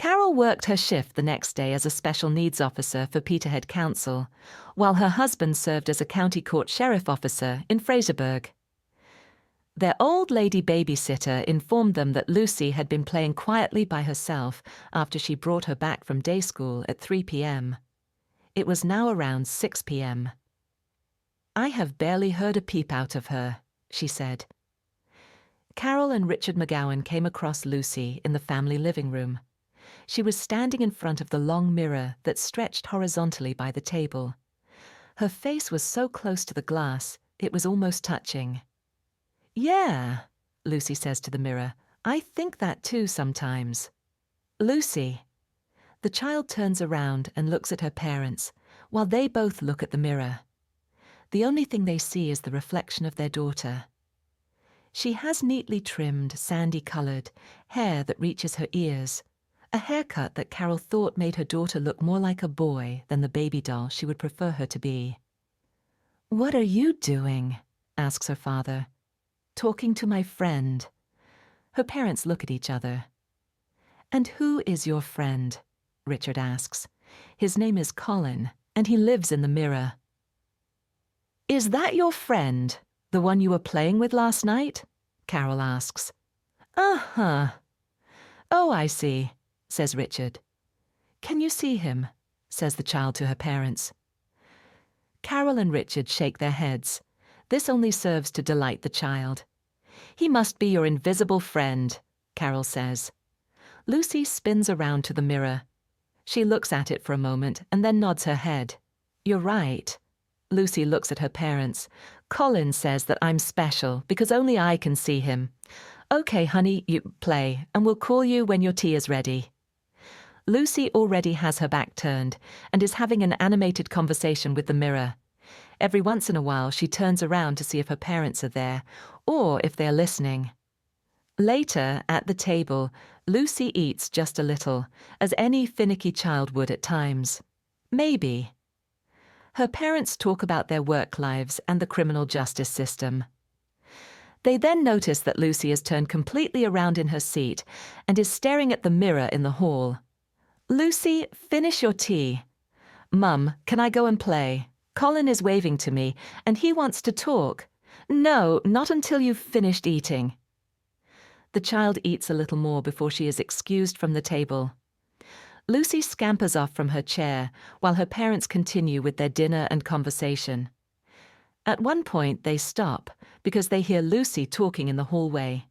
Carol worked her shift the next day as a special needs officer for Peterhead Council, while her husband served as a county court sheriff officer in Fraserburgh. Their old lady babysitter informed them that Lucy had been playing quietly by herself after she brought her back from day school at 3 p.m. It was now around 6 p.m. "I have barely heard a peep out of her," she said. Carol and Richard McGowan came across Lucy in the family living room. She was standing in front of the long mirror that stretched horizontally by the table. Her face was so close to the glass, it was almost touching. "Yeah," Lucy says to the mirror, "I think that too sometimes." "Lucy." The child turns around and looks at her parents, while they both look at the mirror. The only thing they see is the reflection of their daughter. She has neatly trimmed, sandy-coloured hair that reaches her ears, a haircut that Carol thought made her daughter look more like a boy than the baby doll she would prefer her to be. "What are you doing?" asks her father. "Talking to my friend." Her parents look at each other. "And who is your friend?" Richard asks. "His name is Colin, and he lives in the mirror." "Is that your friend, the one you were playing with last night?" Carol asks. "Uh-huh. Oh, I see," says Richard. "Can you see him?" says the child to her parents. Carol and Richard shake their heads. This only serves to delight the child. "He must be your invisible friend," Carol says. Lucy spins around to the mirror. She looks at it for a moment and then nods her head. "You're right." Lucy looks at her parents. "Colin says that I'm special because only I can see him. Okay, honey, you play, and we'll call you when your tea is ready." Lucy already has her back turned and is having an animated conversation with the mirror. Every once in a while she turns around to see if her parents are there, or if they're listening. Later, at the table, Lucy eats just a little, as any finicky child would at times. Maybe. Her parents talk about their work lives and the criminal justice system. They then notice that Lucy has turned completely around in her seat and is staring at the mirror in the hall. "Lucy, finish your tea." "Mum, can I go and play? Colin is waving to me, and he wants to talk." "No, not until you've finished eating." The child eats a little more before she is excused from the table. Lucy scampers off from her chair while her parents continue with their dinner and conversation. At one point they stop because they hear Lucy talking in the hallway.